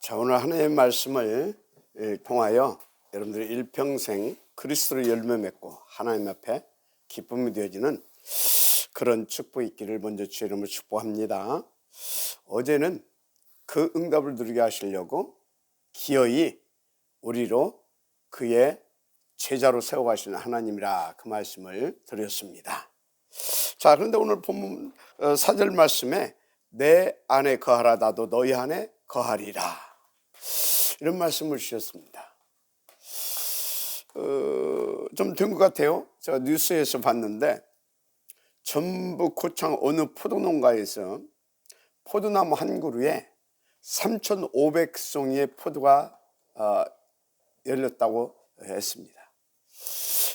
자, 오늘 하나님의 말씀을 통하여 여러분들의 일평생 그리스도로 열매 맺고 하나님 앞에 기쁨이 되어지는 그런 축복이 있기를 먼저 주의 이름으로 축복합니다. 어제는 그 응답을 누리게 하시려고 기어이 우리로 그의 제자로 세워가시는 하나님이라 그 말씀을 드렸습니다. 자, 그런데 오늘 본문 4절 말씀에 내 안에 거하라 나도 너희 안에 거하리라, 이런 말씀을 주셨습니다. 좀 된 것 같아요. 제가 뉴스에서 봤는데 전북 고창 어느 포도농가에서 포도나무 한 그루에 3,500송이의 포도가 열렸다고 했습니다.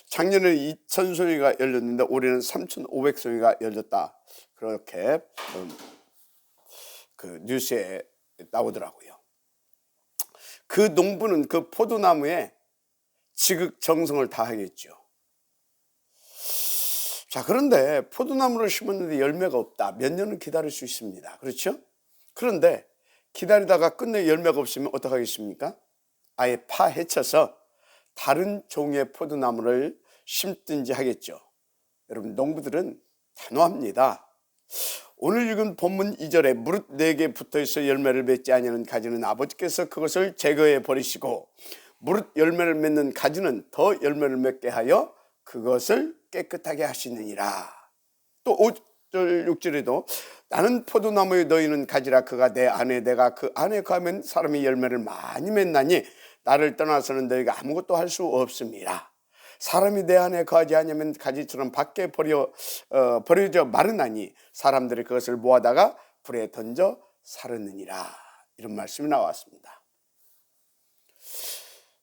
작년에 2,000송이가 열렸는데 올해는 3,500송이가 열렸다, 그렇게 그 뉴스에 나오더라고요. 그 농부는 그 포도나무에 지극정성을 다하겠죠. 자, 그런데 포도나무를 심었는데 열매가 없다. 몇 년은 기다릴 수 있습니다. 그렇죠? 그런데 기다리다가 끝내 열매가 없으면 어떡하겠습니까? 아예 파헤쳐서 다른 종의 포도나무를 심든지 하겠죠. 여러분, 농부들은 단호합니다. 오늘 읽은 본문 2절에 무릇 내게 붙어있어 열매를 맺지 아니하는 가지는 아버지께서 그것을 제거해 버리시고 무릇 열매를 맺는 가지는 더 열매를 맺게 하여 그것을 깨끗하게 하시느니라. 또 5절 6절에도 나는 포도나무에 너희는 가지라 그가 내 안에 내가 그 안에 거하면 사람이 열매를 많이 맺나니 나를 떠나서는 너희가 아무것도 할 수 없습니다. 사람이 내 안에 거하지 않으면 가지처럼 밖에 버려져 마르나니 사람들이 그것을 모아다가 불에 던져 사르느니라, 이런 말씀이 나왔습니다.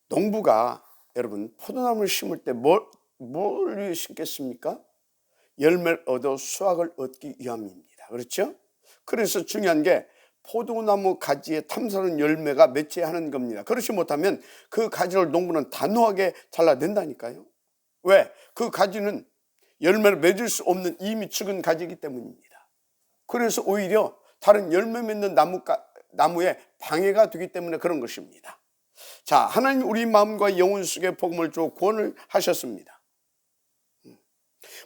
농부가 여러분 포도나무를 심을 때 뭘 심겠습니까? 열매를 얻어 수확을 얻기 위함입니다. 그렇죠? 그래서 중요한 게 포도나무 가지에 탐사는 열매가 맺혀야 하는 겁니다. 그렇지 못하면 그 가지를 농부는 단호하게 잘라낸다니까요. 왜? 그 가지는 열매를 맺을 수 없는 이미 죽은 가지이기 때문입니다. 그래서 오히려 다른 열매 맺는 나무에 방해가 되기 때문에 그런 것입니다. 자, 하나님 우리 마음과 영혼 속에 복음을 주어 구원을 하셨습니다.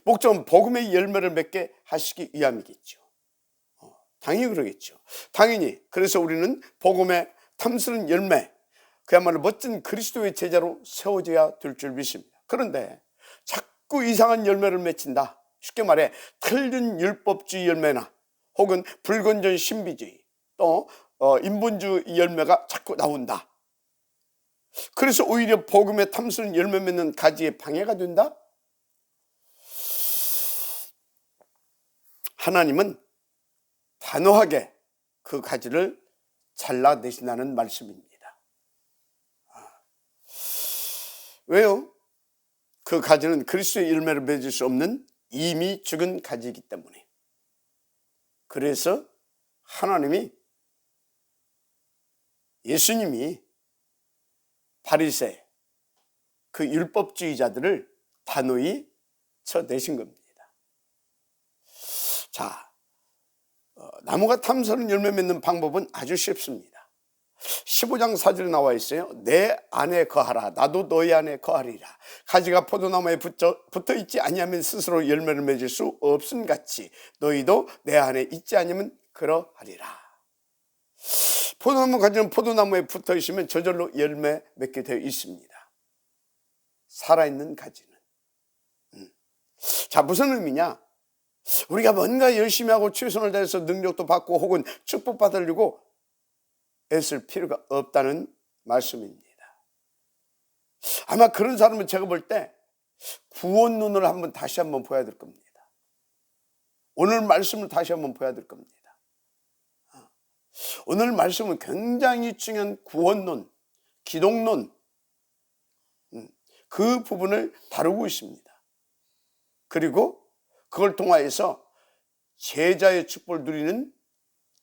목적은 복음의 열매를 맺게 하시기 위함이겠죠. 당연히 그러겠죠. 당연히 그래서 우리는 복음의 탐스러운 열매, 그야말로 멋진 그리스도의 제자로 세워져야 될 줄 믿습니다. 그런데 자꾸 이상한 열매를 맺힌다. 쉽게 말해 틀린 율법주의 열매나 혹은 불건전 신비주의, 또 인본주의 열매가 자꾸 나온다. 그래서 오히려 복음의 탐스러운 열매 맺는 가지에 방해가 된다. 하나님은 단호하게 그 가지를 잘라내신다는 말씀입니다. 왜요? 그 가지는 그리스도의 열매를 맺을 수 없는 이미 죽은 가지이기 때문에. 그래서 하나님이, 예수님이 바리새 그 율법주의자들을 단호히 쳐내신 겁니다. 자, 나무가 탐스러운 열매 맺는 방법은 아주 쉽습니다. 15장 4절에 나와 있어요. 내 안에 거하라 나도 너희 안에 거하리라. 가지가 포도나무에 붙어 있지 아니하면 스스로 열매를 맺을 수 없음 같이 너희도 내 안에 있지 않으면 그러하리라. 포도나무 가지는 포도나무에 붙어 있으면 저절로 열매 맺게 되어 있습니다. 살아있는 가지는. 자, 무슨 의미냐? 우리가 뭔가 열심히 하고 최선을 다해서 능력도 받고 혹은 축복받으려고 애쓸 필요가 없다는 말씀입니다. 아마 그런 사람은 제가 볼 때 구원론을 다시 한번 봐야 될 겁니다. 오늘 말씀을 다시 한번 봐야 될 겁니다. 오늘 말씀은 굉장히 중요한 구원론, 기독론, 그 부분을 다루고 있습니다. 그리고 그걸 통하여서 제자의 축복을 누리는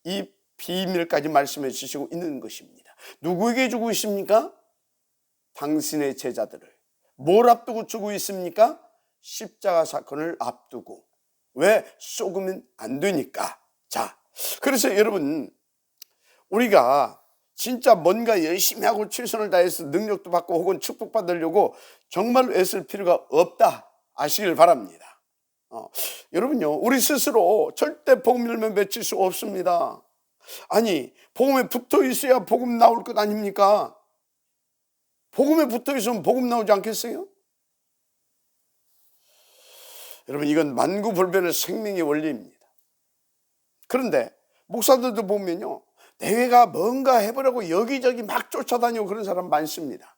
이 비밀까지 말씀해 주시고 있는 것입니다. 누구에게 주고 있습니까? 당신의 제자들을. 뭘 앞두고 주고 있습니까? 십자가 사건을 앞두고. 왜? 쏘으면 안 되니까. 자, 그래서 여러분, 우리가 진짜 뭔가 열심히 하고 최선을 다해서 능력도 받고 혹은 축복받으려고 정말로 애쓸 필요가 없다 아시길 바랍니다. 여러분요, 우리 스스로 절대 복음 열매 맺힐 수 없습니다. 아니, 복음에 붙어 있어야 복음 나올 것 아닙니까? 복음에 붙어 있으면 복음 나오지 않겠어요? 여러분, 이건 만구불변의 생명의 원리입니다. 그런데 목사들도 보면요, 내가 뭔가 해보려고 여기저기 막 쫓아다니고 그런 사람 많습니다.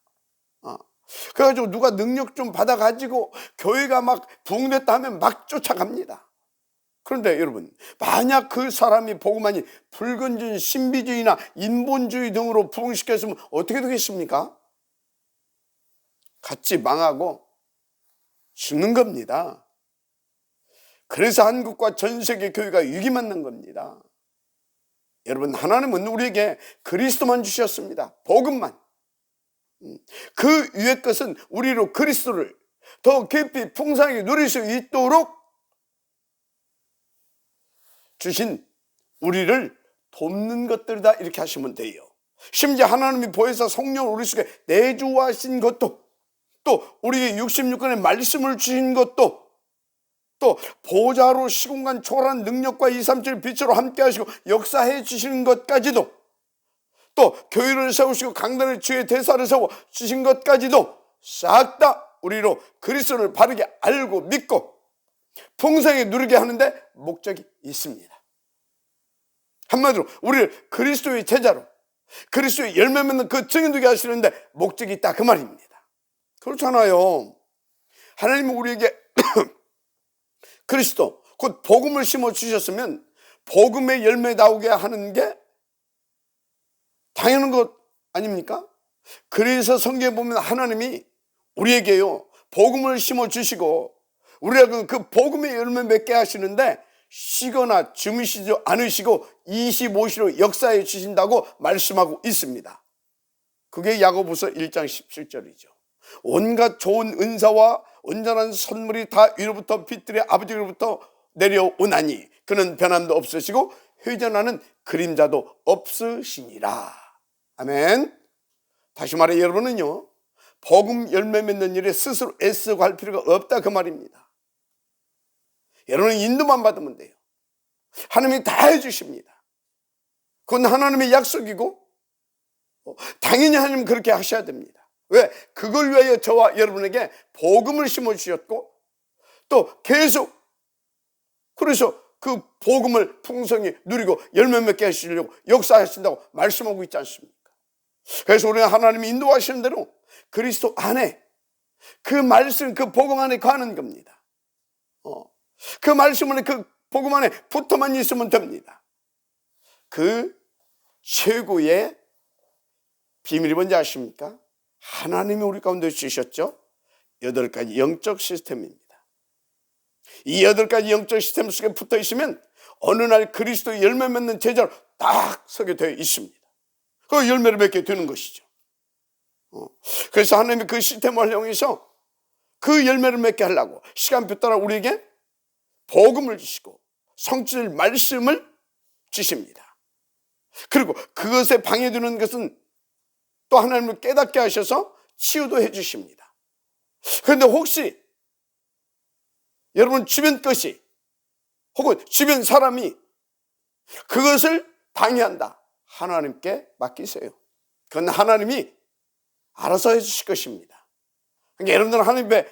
그래가지고 누가 능력 좀 받아가지고 교회가 막 부흥됐다 하면 막 쫓아갑니다. 그런데 여러분, 만약 그 사람이 복음 아닌 불건전 신비주의나 인본주의 등으로 부흥시켰으면 어떻게 되겠습니까? 같이 망하고 죽는 겁니다. 그래서 한국과 전 세계 교회가 위기 맞는 겁니다. 여러분, 하나님은 우리에게 그리스도만 주셨습니다. 복음만. 그 위의 것은 우리로 그리스도를 더 깊이 풍성하게 누릴 수 있도록 주신 우리를 돕는 것들이다, 이렇게 하시면 돼요. 심지어 하나님이 보혜사 성령을 우리 속에 내주하신 것도, 또 우리에게 66권의 말씀을 주신 것도, 또 보좌로 시공간 초월한 능력과 237 빛으로 함께 하시고 역사해 주시는 것까지도, 또 교회를 세우시고 강단의 주의 대사를 세워 주신 것까지도 싹 다 우리로 그리스도를 바르게 알고 믿고 풍성하게 누리게 하는데 목적이 있습니다. 한마디로 우리를 그리스도의 제자로, 그리스도의 열매 맺는 그 증인 되게 하시는데 목적이 있다, 그 말입니다. 그렇잖아요. 하나님은 우리에게 그리스도 곧 복음을 심어 주셨으면 복음의 열매 나오게 하는 게 당연한 것 아닙니까? 그래서 성경에 보면 하나님이 우리에게요 복음을 심어 주시고 우리가 그 복음의 열매 맺게 하시는데 쉬거나 주무시지 않으시고 25시로 역사해 주신다고 말씀하고 있습니다. 그게 야고보서 1장 17절이죠. 온갖 좋은 은사와 온전한 선물이 다 위로부터 빛들의 아버지로부터 내려오나니 그는 변함도 없으시고 회전하는 그림자도 없으시니라. 아멘. 다시 말해, 여러분은요 복음 열매 맺는 일에 스스로 애쓰고 할 필요가 없다, 그 말입니다. 여러분은 인도만 받으면 돼요. 하나님이 다 해주십니다. 그건 하나님의 약속이고 당연히 하나님은 그렇게 하셔야 됩니다. 왜? 그걸 위하여 저와 여러분에게 복음을 심어주셨고 또 계속 그래서 그 복음을 풍성히 누리고 열매 맺게 하시려고 역사하신다고 말씀하고 있지 않습니까? 그래서 우리가 하나님이 인도하시는 대로 그리스도 안에 그 말씀, 그 복음 안에 가는 겁니다. 그 말씀 안에, 그 복음 안에 붙어만 있으면 됩니다. 그 최고의 비밀이 뭔지 아십니까? 하나님이 우리 가운데 주셨죠? 8가지 영적 시스템입니다. 이 8가지 영적 시스템 속에 붙어 있으면 어느 날 그리스도의 열매 맺는 제자로 딱 서게 되어 있습니다. 그 열매를 맺게 되는 것이죠. 그래서 하나님이 그 시스템을 활용해서 그 열매를 맺게 하려고 시간표 따라 우리에게 복음을 주시고 성취될 말씀을 주십니다. 그리고 그것에 방해되는 것은 또 하나님을 깨닫게 하셔서 치유도 해 주십니다. 그런데 혹시 여러분 주변 것이 혹은 주변 사람이 그것을 방해한다, 하나님께 맡기세요. 그건 하나님이 알아서 해주실 것입니다. 그러니까 여러분들은 하나님께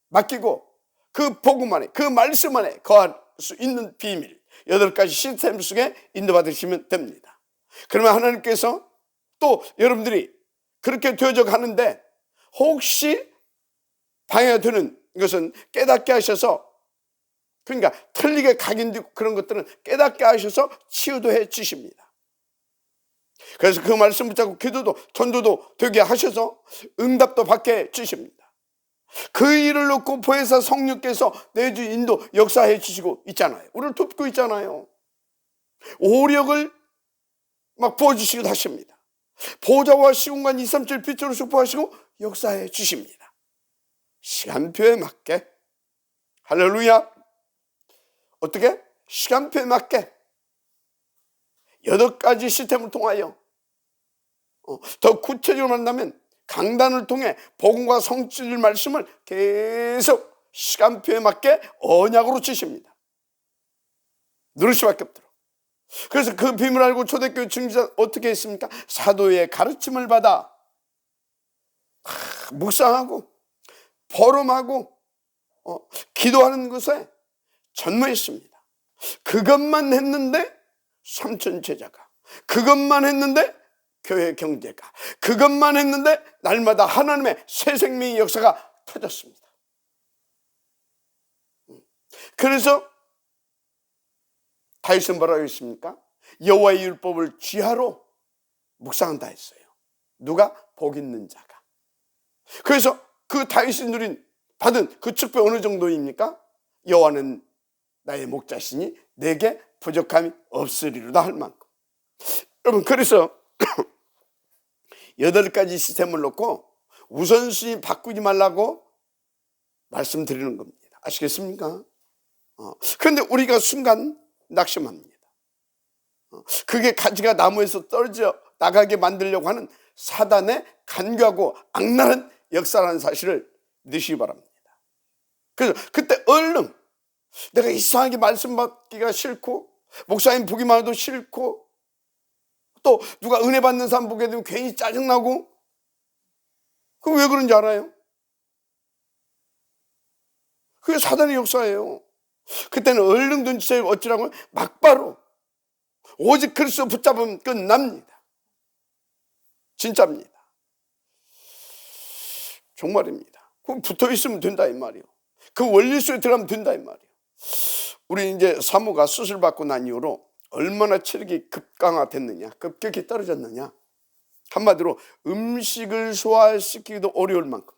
맡기고 그 복음 안에, 그 말씀 안에 거할 수 있는 비밀 8가지 시스템 속에 인도받으시면 됩니다. 그러면 하나님께서 또 여러분들이 그렇게 되어져 가는데 혹시 방해가 되는 것은 깨닫게 하셔서, 그러니까 틀리게 각인되고 그런 것들은 깨닫게 하셔서 치유도 해 주십니다. 그래서 그 말씀 붙잡고 기도도 전도도 되게 하셔서 응답도 받게 해 주십니다. 그 일을 놓고 보혜사 성령께서 내주 인도 역사해 주시고 있잖아요. 우리를 돕고 있잖아요. 오력을 막 부어주시기도 하십니다. 보좌와 시공간 237 빛으로 축복하시고 역사해 주십니다. 시간표에 맞게, 할렐루야. 어떻게? 시간표에 맞게 8가지 시스템을 통하여 더 구체적으로 말한다면 강단을 통해 복음과 성취될 말씀을 계속 시간표에 맞게 언약으로 주십니다. 누릴 수밖에 없도록. 그래서 그 비밀을 알고 초대교회 증지자 어떻게 했습니까? 사도의 가르침을 받아 묵상하고 포럼하고 기도하는 것에 전무했습니다. 그것만 했는데 3천 제자가, 그것만 했는데 교회 경제가, 그것만 했는데 날마다 하나님의 새 생명의 역사가 터졌습니다. 그래서 다윗은 뭐라고 했습니까? 여호와의 율법을 쥐하로 묵상한다 했어요. 누가? 복 있는 자가. 그래서 그 다윗이 받은 그 축복 어느 정도입니까? 여호와는 나의 목자시니 내게 부족함이 없으리로다 할 만큼. 여러분, 그래서 8가지 시스템을 놓고 우선순위 바꾸지 말라고 말씀드리는 겁니다. 아시겠습니까? 그런데 우리가 순간 낙심합니다. 그게 가지가 나무에서 떨어져 나가게 만들려고 하는 사단의 간교하고 악랄한 역사라는 사실을 믿으시기 바랍니다. 그래서 그때 얼른 내가 이상하게 말씀 받기가 싫고 목사님 보기만 해도 싫고 또 누가 은혜 받는 사람 보게 되면 괜히 짜증나고, 그럼 왜 그런지 알아요? 그게 사단의 역사예요. 그때는 얼른 눈치채고 어찌라고 막바로 오직 그리스도 붙잡으면 끝납니다. 진짜입니다. 정말입니다. 그럼 붙어있으면 된다 이 말이에요. 그 원리 속에 들어가면 된다 이 말이에요. 우리 이제 사모가 수술받고 난 이후로 얼마나 체력이 급강화됐느냐, 급격히 떨어졌느냐. 한마디로 음식을 소화시키기도 어려울 만큼.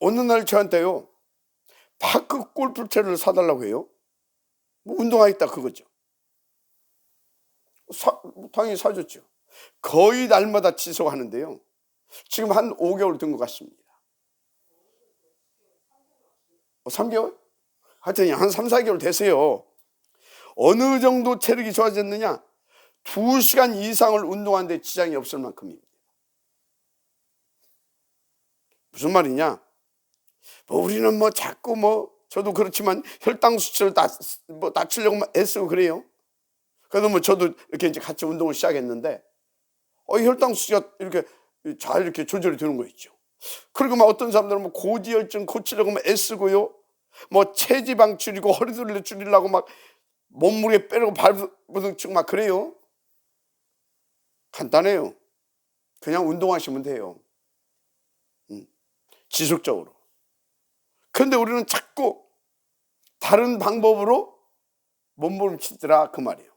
어느 날 저한테요, 파크 골프채를 사달라고 해요. 뭐 운동하겠다 그거죠. 당연히 사줬죠. 거의 날마다 지속하는데요, 지금 한 5개월 된 것 같습니다. 3개월? 하여튼 한 3, 4개월 되세요. 어느 정도 체력이 좋아졌느냐? 2시간 이상을 운동하는데 지장이 없을 만큼입니다. 무슨 말이냐? 우리는 자꾸 저도 그렇지만 혈당 수치를 낮추려고 애쓰고 그래요. 그래도 저도 이렇게 이제 같이 운동을 시작했는데, 혈당 수치가 이렇게 조절이 되는 거 있죠. 그리고 어떤 사람들은 고지혈증 고치려고 애쓰고요. 체지방 줄이고 허리둘레 줄이려고 몸무게 빼려고 발버둥 치고 그래요. 간단해요. 그냥 운동하시면 돼요. 지속적으로. 그런데 우리는 자꾸 다른 방법으로 몸부림치더라 그 말이에요.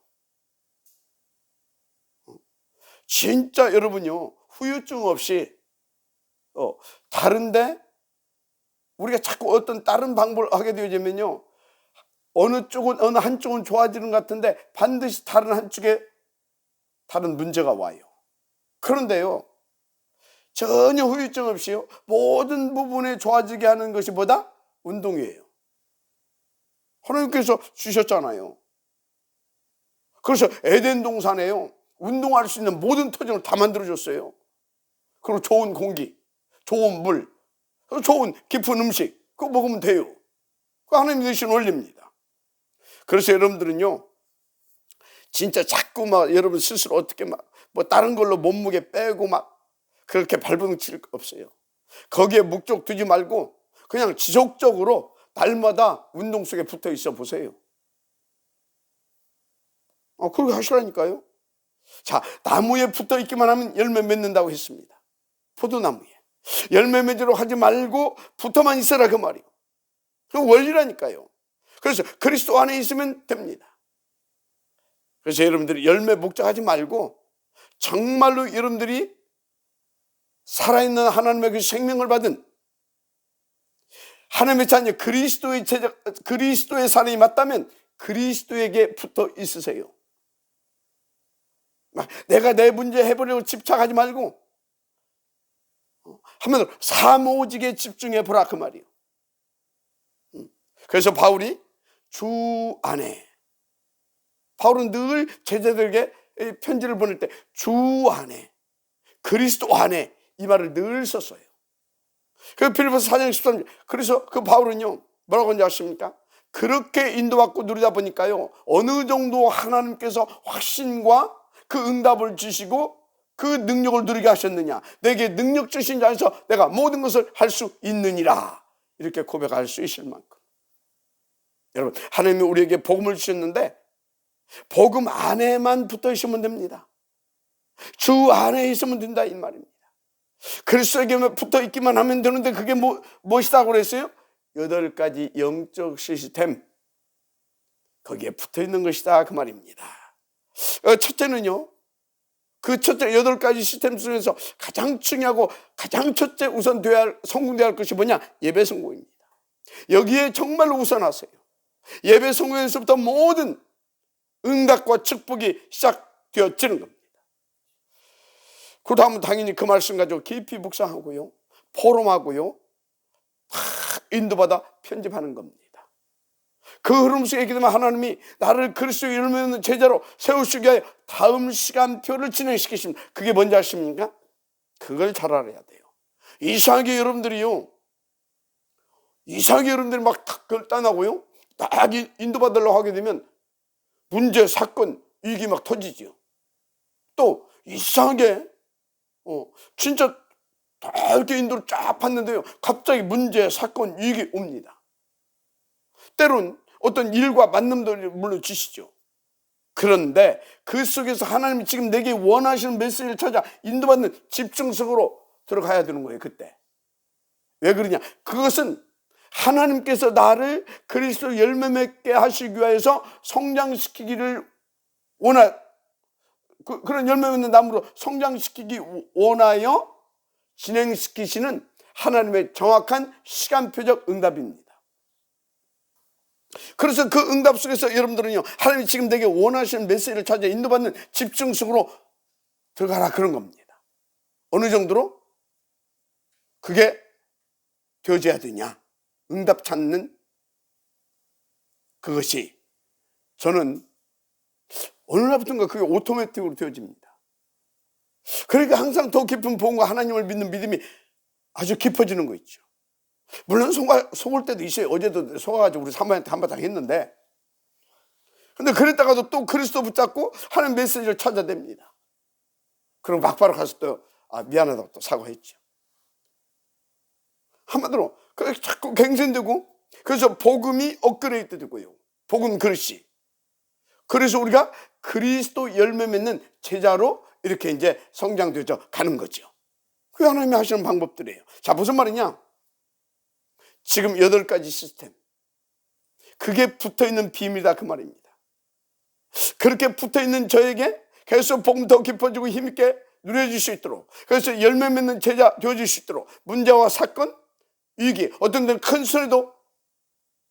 진짜 여러분요, 후유증 없이 다른데 우리가 자꾸 어떤 다른 방법을 하게 되어지면요, 어느 한쪽은 좋아지는 것 같은데 반드시 다른 한쪽에 다른 문제가 와요. 그런데요, 전혀 후유증 없이요, 모든 부분에 좋아지게 하는 것이 뭐다? 운동이에요. 하나님께서 주셨잖아요. 그래서 에덴 동산에요, 운동할 수 있는 모든 터전을 다 만들어줬어요. 그리고 좋은 공기, 좋은 물, 좋은 깊은 음식, 그거 먹으면 돼요. 그거 하나님이 주신 원리입니다. 그래서 여러분들은요, 진짜 자꾸 여러분 스스로 어떻게 다른 걸로 몸무게 빼고 그렇게 발버둥 칠 거 없어요. 거기에 목적 두지 말고 그냥 지속적으로 날마다 운동 속에 붙어 있어 보세요. 그렇게 하시라니까요. 자, 나무에 붙어 있기만 하면 열매 맺는다고 했습니다. 포도나무에 열매 맺으려고 하지 말고 붙어만 있어라 그 말이에요. 그 원리라니까요. 그래서 그리스도 안에 있으면 됩니다. 그래서 여러분들이 열매 목적하지 말고 정말로 여러분들이 살아있는 하나님의 그 생명을 받은 하나님의 자녀 그리스도의 사람이 맞다면 그리스도에게 붙어 있으세요. 내가 내 문제 해보려고 집착하지 말고 한마디로 사모직에 집중해 보라 그 말이에요. 그래서 바울이 주 안에, 바울은 늘 제자들에게 이 편지를 보낼 때 주 안에, 그리스도 안에 이 말을 늘 썼어요. 그 빌립보서 4장 13절. 그래서 그 바울은요 뭐라고 하는지 아십니까? 그렇게 인도받고 누리다 보니까요 어느 정도 하나님께서 확신과 그 응답을 주시고 그 능력을 누리게 하셨느냐, 내게 능력 주신 자 안에서 내가 모든 것을 할 수 있느니라, 이렇게 고백할 수 있을 만큼. 여러분, 하나님이 우리에게 복음을 주셨는데 복음 안에만 붙어 있으면 됩니다. 주 안에 있으면 된다 이 말입니다. 그리스도에게 붙어 있기만 하면 되는데 그게 무엇이라고 그랬어요? 8가지 영적 시스템, 거기에 붙어 있는 것이다 그 말입니다. 첫째는요, 그 첫째 8가지 시스템 중에서 가장 중요하고 가장 첫째 우선 성공되어야 할 것이 뭐냐? 예배 성공입니다. 여기에 정말로 우선하세요. 예배 성공에서부터 모든 응답과 축복이 시작되어지는 겁니다. 그 다음은 당연히 그 말씀 가지고 깊이 묵상하고요, 포럼하고요, 인도받아 편집하는 겁니다. 그 흐름 속에 있게 되면 하나님이 나를 그리스도의 열매 있는 제자로 세우시기 위하여 다음 시간표를 진행시키십니다. 그게 뭔지 아십니까? 그걸 잘 알아야 돼요. 이상하게 여러분들이 막 결단하고요, 딱 인도받으려고 하게 되면 문제, 사건, 위기 막 터지죠. 또 이상하게 진짜 다 이렇게 인도를 쫙 봤는데요 갑자기 문제, 사건, 위기 옵니다. 때론 어떤 일과 만남도 물론 주시죠. 그런데 그 속에서 하나님이 지금 내게 원하시는 메시지를 찾아 인도받는 집중 속으로 들어가야 되는 거예요. 그때 왜 그러냐? 그것은 하나님께서 나를 그리스도 열매 맺게 하시기 위해서 성장시키기를 그런 열매 맺는 나무로 성장시키기 원하여 진행시키시는 하나님의 정확한 시간표적 응답입니다. 그래서 그 응답 속에서 여러분들은요 하나님이 지금 내게 원하시는 메시지를 찾아 인도받는 집중 속으로 들어가라 그런 겁니다. 어느 정도로 그게 되어져야 되냐? 응답 찾는 그것이 저는 어느 날부터인가 그게 오토매틱으로 되어집니다. 그러니까 항상 더 깊은 복음과 하나님을 믿는 믿음이 아주 깊어지는 거 있죠. 물론 속을 때도 있어요. 어제도 속아가지고 우리 사모님한테 한바탕 했는데, 근데 그랬다가도 또 그리스도 붙잡고 하나님 메시지를 찾아냅니다. 그리고 막바로 가서 또 미안하다고 또 사과했죠. 한마디로 자꾸 갱신되고, 그래서 복음이 업그레이드 되고요, 복음 그릇이. 그래서 우리가 그리스도 열매 맺는 제자로 이렇게 이제 성장되어져 가는 거죠. 그게 하나님이 하시는 방법들이에요. 자, 무슨 말이냐? 지금 8가지 시스템, 그게 붙어있는 비밀이다 그 말입니다. 그렇게 붙어있는 저에게 계속 복음 더 깊어지고 힘있게 누려질 수 있도록, 그래서 열매 맺는 제자 되어질 수 있도록 문제와 사건, 위기, 어떤 데는 큰 손해도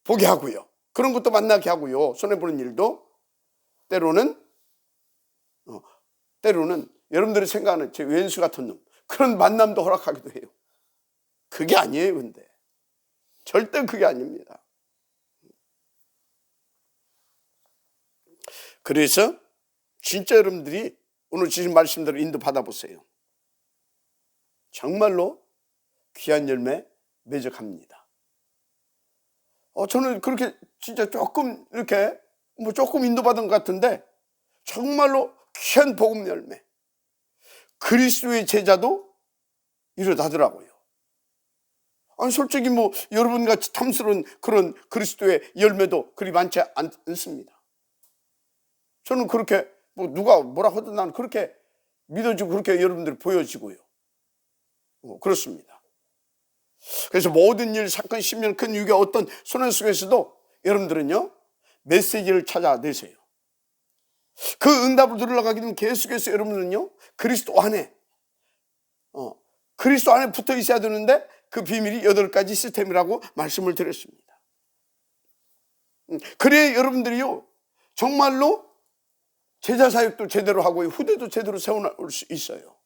보게 하고요, 그런 것도 만나게 하고요, 손해보는 일도 때로는 여러분들이 생각하는 제 왼수 같은 놈, 그런 만남도 허락하기도 해요. 그게 아니에요. 근데 절대 그게 아닙니다. 그래서 진짜 여러분들이 오늘 주신 말씀대로 인도 받아보세요. 정말로 귀한 열매 매적합니다. 저는 그렇게 진짜 조금 이렇게 조금 인도받은 것 같은데 정말로 귀한 복음 열매, 그리스도의 제자도 이러다더라고요. 아니 솔직히 여러분같이 탐스러운 그런 그리스도의 열매도 그리 많지 않습니다. 저는 그렇게 누가 뭐라 하든 나는 그렇게 믿어지고 그렇게 여러분들이 보여지고요. 그렇습니다. 그래서 모든 일, 사건, 심령, 큰 위기, 어떤 손해 속에서도 여러분들은요 메시지를 찾아내세요. 그 응답을 누리러 가게 되면 계속해서 여러분은요 그리스도 안에 붙어 있어야 되는데 그 비밀이 8가지 시스템이라고 말씀을 드렸습니다. 그래야 여러분들이요 정말로 제자 사역도 제대로 하고 후대도 제대로 세워나올 수 있어요.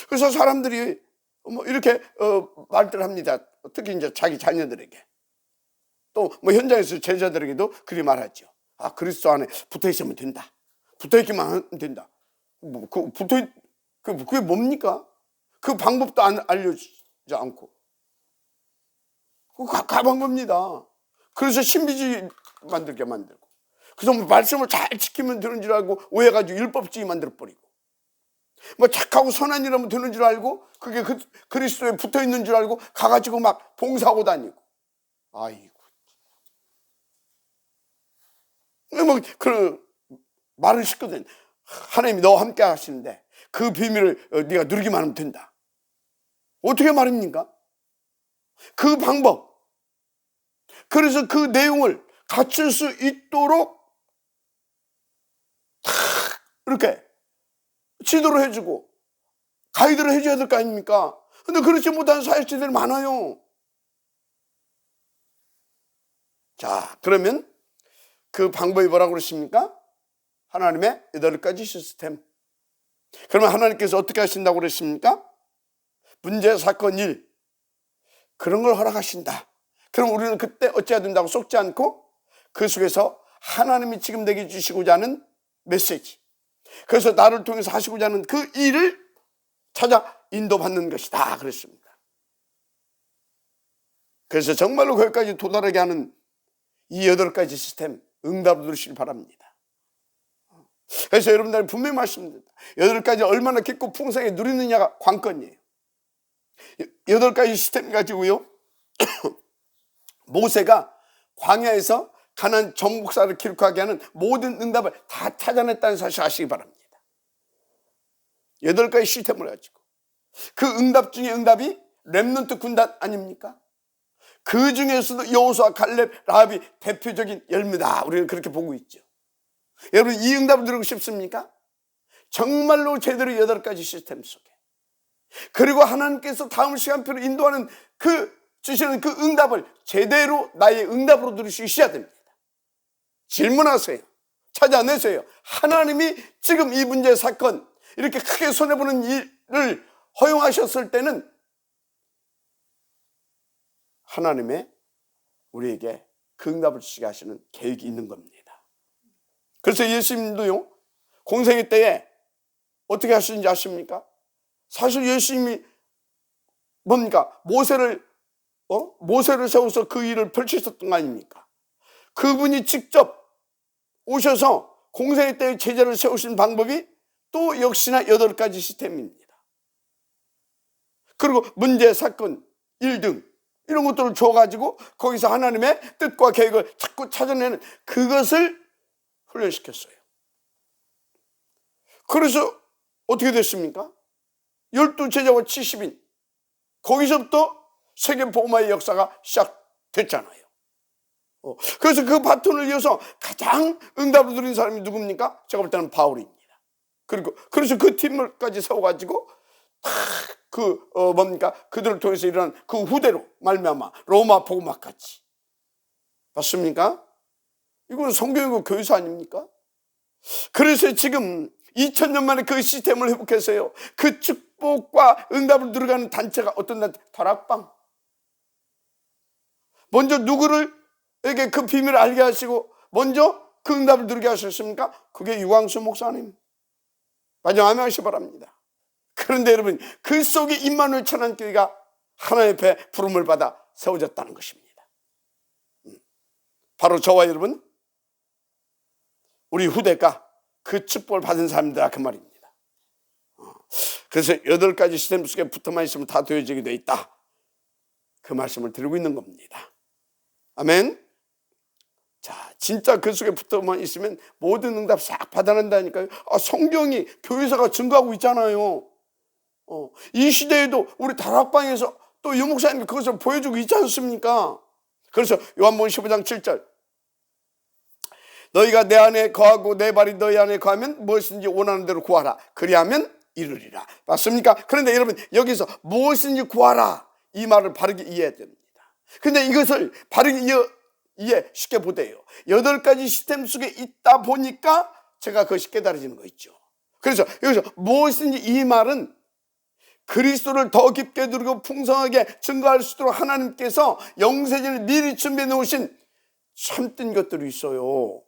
그래서 사람들이 이렇게 말들 합니다. 특히 이제 자기 자녀들에게, 또 현장에서 제자들에게도 그리 말하죠. 그리스도 안에 붙어 있으면 된다. 붙어있기만 하면 된다. 그게 뭡니까? 그 방법도 알려주지 않고. 그거 가ban 겁니다. 그래서 신비주의 만들게 만들고. 그래서 뭐 말씀을 잘 지키면 되는 줄 알고 오해가지고 율법주의 만들어버리고. 뭐 착하고 선한 일하면 되는 줄 알고 그게 그리스도에 붙어있는 줄 알고 가가지고 막 봉사하고 다니고. 아이고. 뭐 그런 말을 시거든. 하나님이 너와 함께 하시는데 그 비밀을 네가 누리기만 하면 된다. 어떻게 말입니까? 그 방법. 그래서 그 내용을 갖출 수 있도록 탁 이렇게 지도를 해주고 가이드를 해줘야 될 거 아닙니까? 근데 그렇지 못한 사역자들이 많아요. 자, 그러면 그 방법이 뭐라고 그러십니까? 하나님의 8가지 시스템. 그러면 하나님께서 어떻게 하신다고 그러십니까? 문제, 사건, 일 그런 걸 허락하신다. 그럼 우리는 그때 어찌해야 된다고 속지 않고 그 속에서 하나님이 지금 내게 주시고자 하는 메시지, 그래서 나를 통해서 하시고자 하는 그 일을 찾아 인도받는 것이다 그랬습니다. 그래서 정말로 거기까지 도달하게 하는 이 8가지 시스템 응답을 누리시길 바랍니다. 그래서 여러분들 분명히 말씀드립니다. 8가지 얼마나 깊고 풍성하게 누리느냐가 관건이에요. 8가지 시스템 가지고요 모세가 광야에서 가나안 정복사를 기록하게 하는 모든 응답을 다 찾아냈다는 사실 아시기 바랍니다. 8가지 시스템을 가지고 그 응답 중에 응답이 렘넌트 군단 아닙니까? 그 중에서도 여호수아, 갈렙, 라합이 대표적인 열매다. 우리는 그렇게 보고 있죠. 여러분 이 응답을 누리고 싶습니까? 정말로 제대로 8가지 시스템 속에, 그리고 하나님께서 다음 시간표로 인도하는 주시는 그 응답을 제대로 나의 응답으로 누릴 수 있어야 됩니다. 질문하세요. 찾아내세요. 하나님이 지금 이 문제 사건 이렇게 크게 손해보는 일을 허용하셨을 때는 하나님의 우리에게 그 응답을 주시게 하시는 계획이 있는 겁니다. 그래서 예수님도요 공생애 때에 어떻게 하시는지 아십니까? 사실 예수님이 뭡니까? 모세를 세워서 그 일을 펼치셨던 거 아닙니까? 그분이 직접 오셔서 공생애 때에 제자를 세우신 방법이 또 역시나 8가지 시스템입니다. 그리고 문제, 사건, 일 등 이런 것들을 줘가지고 거기서 하나님의 뜻과 계획을 자꾸 찾아내는 그것을 훈련시켰어요. 그래서 어떻게 됐습니까? 12제자와 70인 거기서부터 세계복음화의 역사가 시작됐잖아요. 그래서 그 바톤을 이어서 가장 응답을 누린 사람이 누굽니까? 제가 볼 때는 바울입니다. 그래서 그 팀을까지 세워가지고 그들을 통해서 일어난 그 후대로 말미암아 로마 복음화까지. 맞습니까? 이건 성경이고 교회사 아닙니까? 그래서 지금 2000년 만에 그 시스템을 회복해서요 그 축복과 응답을 누려가는 단체가 어떤 단체? 다락방. 먼저 누구에게 그 비밀을 알게 하시고 먼저 그 응답을 누리게 하셨습니까? 그게 유광수 목사님. 마지막 아멘하시 바랍니다. 그런데 여러분 그 속에 임마누엘 천안교회가 하나님 앞에 부름을 받아 세워졌다는 것입니다. 바로 저와 여러분 우리 후대가 그 축복을 받은 사람들이라 그 말입니다. 그래서 8가지 시스템 속에 붙어만 있으면 다 되어지게 돼 있다. 그 말씀을 드리고 있는 겁니다. 아멘. 자, 진짜 그 속에 붙어만 있으면 모든 응답 싹 받아낸다니까요. 성경이 교회사가 증거하고 있잖아요. 이 시대에도 우리 다락방에서 또 유 목사님이 그것을 보여주고 있지 않습니까? 그래서 요한복음 15장 7절 너희가 내 안에 거하고 내 발이 너희 안에 거하면 무엇인지 원하는 대로 구하라. 그리하면 이루리라. 맞습니까? 그런데 여러분 여기서 무엇인지 구하라 이 말을 바르게 이해해야 됩니다. 근데 이것을 바르게 이해 쉽게 보대요. 8가지 시스템 속에 있다 보니까 제가 그것이 깨달아지는 거 있죠. 그래서 여기서 무엇인지 이 말은 그리스도를 더 깊게 누리고 풍성하게 증거할 수 있도록 하나님께서 영세전에 미리 준비해 놓으신 참된 것들이 있어요.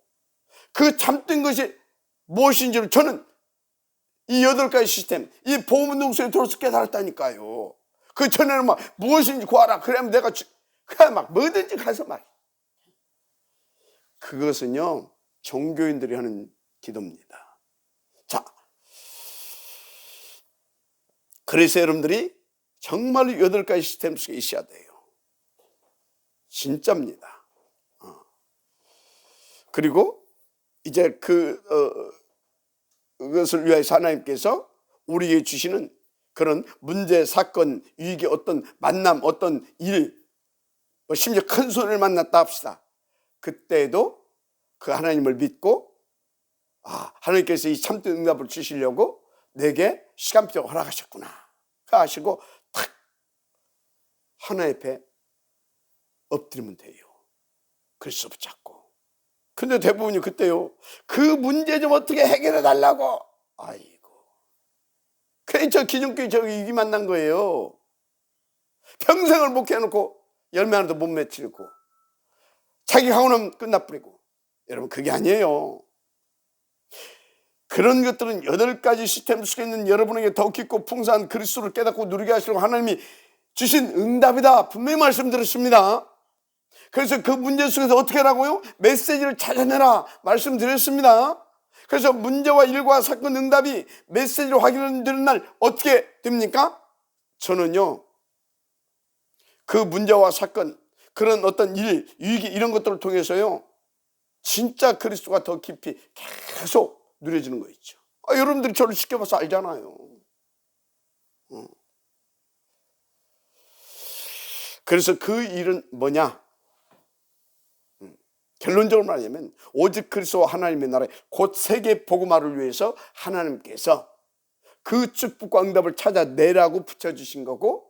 그 참된 것이 무엇인지를 저는 이 8가지 시스템, 이 복음운동소에 들어서 깨달았다니까요. 그 전에는 막 무엇인지 구하라. 그러면 내가 그냥 막 뭐든지 가서 막. 그것은요, 종교인들이 하는 기도입니다. 자, 그래서 여러분들이 정말로 8가지 시스템 속에 있어야 돼요. 진짜입니다. 그리고 이제 그것을 위하여서 하나님께서 우리에게 주시는 그런 문제, 사건, 위기, 어떤 만남, 어떤 일, 심지어 큰 손을 만났다 합시다. 그때도 그 하나님을 믿고 하나님께서 이 참된 응답을 주시려고 내게 시간표 허락하셨구나 하시고 탁 하나님 앞에 엎드리면 돼요. 그래서 붙잡고. 근데 대부분이 그때요, 그 문제 좀 어떻게 해결해 달라고. 아이고, 괜히 저 기존교회 저 위기 만난 거예요. 평생을 목회해놓고 열매 하나도 못 맺히고 자기 학원은 끝나버리고. 여러분, 그게 아니에요. 그런 것들은 8가지 시스템 속에 있는 여러분에게 더 깊고 풍성한 그리스도를 깨닫고 누리게 하시려고 하나님이 주신 응답이다, 분명히 말씀드렸습니다. 그래서 그 문제 속에서 어떻게 하라고요? 메시지를 찾아내라 말씀드렸습니다. 그래서 문제와 일과 사건 응답이 메시지로 확인되는 날 어떻게 됩니까? 저는요, 그 문제와 사건, 그런 어떤 일, 위기 이런 것들을 통해서요, 진짜 그리스도가 더 깊이 계속 누려지는 거 있죠. 여러분들이 저를 지켜봐서 알잖아요. 그래서 그 일은 뭐냐? 결론적으로 말하자면 오직 그리스도와 하나님의 나라의 곧 세계 복음화를 위해서 하나님께서 그 축복과 응답을 찾아내라고 붙여주신 거고,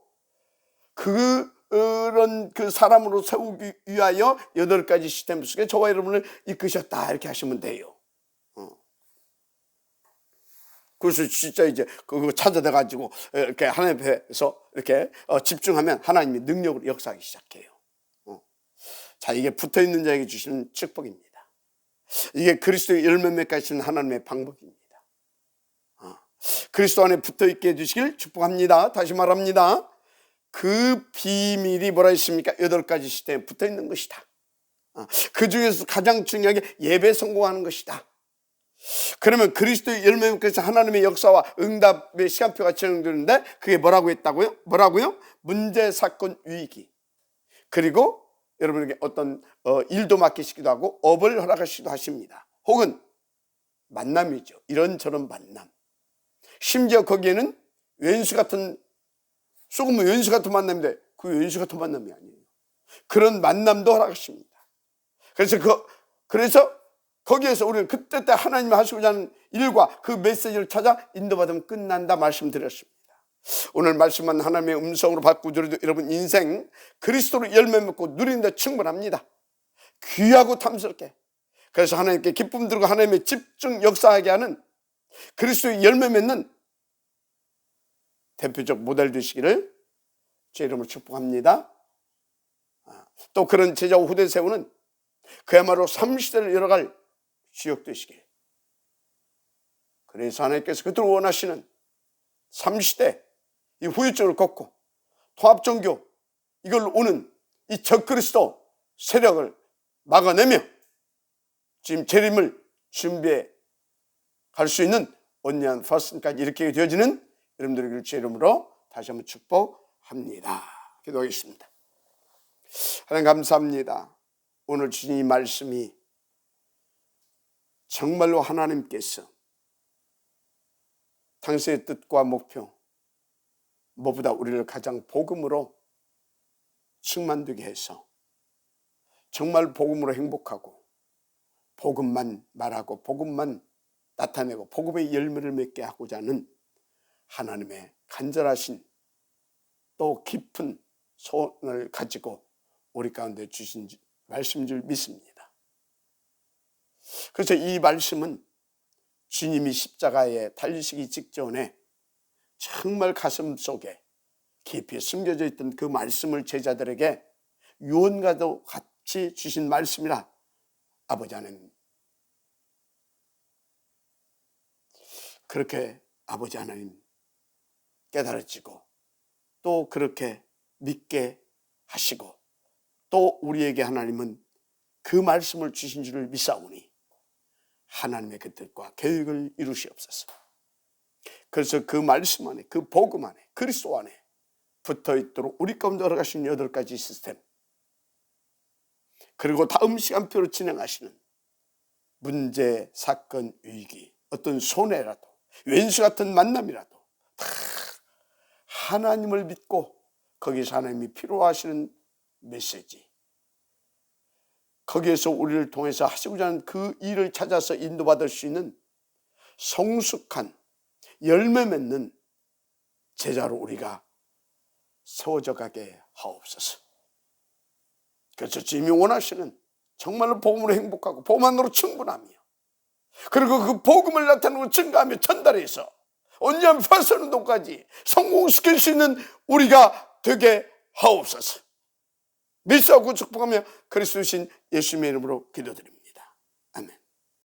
그런 그 사람으로 세우기 위하여 8가지 시스템 속에 저와 여러분을 이끄셨다, 이렇게 하시면 돼요. 그래서 진짜 이제 그거 찾아내가지고 이렇게 하나님 앞에서 이렇게 집중하면 하나님이 능력으로 역사하기 시작해요. 자, 이게 붙어있는 자에게 주시는 축복입니다. 이게 그리스도의 열매 맺게 주시는 하나님의 방법입니다. 그리스도 안에 붙어있게 해주시길 축복합니다. 다시 말합니다. 그 비밀이 뭐라 했습니까? 8가지 시스템에 붙어있는 것이다. 그 중에서 가장 중요하게 예배 성공하는 것이다. 그러면 그리스도의 열매 맺게 해서 하나님의 역사와 응답의 시간표가 진행되는데 그게 뭐라고 했다고요? 뭐라고요? 문제, 사건, 위기. 그리고 여러분에게 어떤 일도 맡기시기도 하고 업을 허락하시기도 하십니다. 혹은 만남이죠. 이런저런 만남. 심지어 거기에는 왼수 같은, 소금은 왼수 같은 만남인데 그 왼수 같은 만남이 아니에요. 그런 만남도 허락하십니다. 그래서 거기에서 우리는 그때 하나님이 하시고자 하는 일과 그 메시지를 찾아 인도받으면 끝난다 말씀드렸습니다. 오늘 말씀은 하나님의 음성으로 받고 들어도 여러분 인생 그리스도로 열매 맺고 누리는데 충분합니다. 귀하고 탐스럽게. 그래서 하나님께 기쁨 들고 하나님의 집중 역사하게 하는 그리스도의 열매 맺는 대표적 모델 되시기를 제 이름으로 축복합니다. 또 그런 제자와 후대 세우는 그야말로 3시대를 열어갈 주역 되시길. 그래서 하나님께서 그들을 원하시는 3시대 이 후유증을 걷고 통합종교 이걸 오는 이 적그리스도 세력을 막아내며 지금 재림을 준비해 갈 수 있는 온유한 퍼슨까지 이렇게 되어지는 여러분들에게 제 이름으로 다시 한번 축복합니다. 기도하겠습니다. 하나님 감사합니다. 오늘 주신 이 말씀이 정말로 하나님께서 당신의 뜻과 목표, 무엇보다 우리를 가장 복음으로 충만되게 해서 정말 복음으로 행복하고 복음만 말하고 복음만 나타내고 복음의 열매를 맺게 하고자 하는 하나님의 간절하신 또 깊은 소원을 가지고 우리 가운데 주신 말씀인 줄 믿습니다. 그래서 이 말씀은 주님이 십자가에 달리시기 직전에 정말 가슴 속에 깊이 숨겨져 있던 그 말씀을 제자들에게 유언과도 같이 주신 말씀이라 아버지 하나님 그렇게 아버지 하나님 깨달아지고 또 그렇게 믿게 하시고 또 우리에게 하나님은 그 말씀을 주신 줄을 믿사오니 하나님의 그 뜻과 계획을 이루시옵소서. 그래서 그 말씀 안에, 그 복음 안에, 그리스도 안에 붙어있도록 우리 가운데 들어가신 8가지 시스템, 그리고 다음 시간표로 진행하시는 문제, 사건, 위기, 어떤 손해라도 왼수 같은 만남이라도 다 하나님을 믿고 거기서 하나님이 필요하시는 메시지, 거기에서 우리를 통해서 하시고자 하는 그 일을 찾아서 인도받을 수 있는 성숙한 열매 맺는 제자로 우리가 세워져 가게 하옵소서. 그래서 주님이 원하시는 정말로 복음으로 행복하고 복음만으로 충분하며, 그리고 그 복음을 나타내고 증가하며 전달해서 언제나 파선운동까지 성공시킬 수 있는 우리가 되게 하옵소서. 믿사오고 축복하며 그리스도신 예수님의 이름으로 기도드립니다.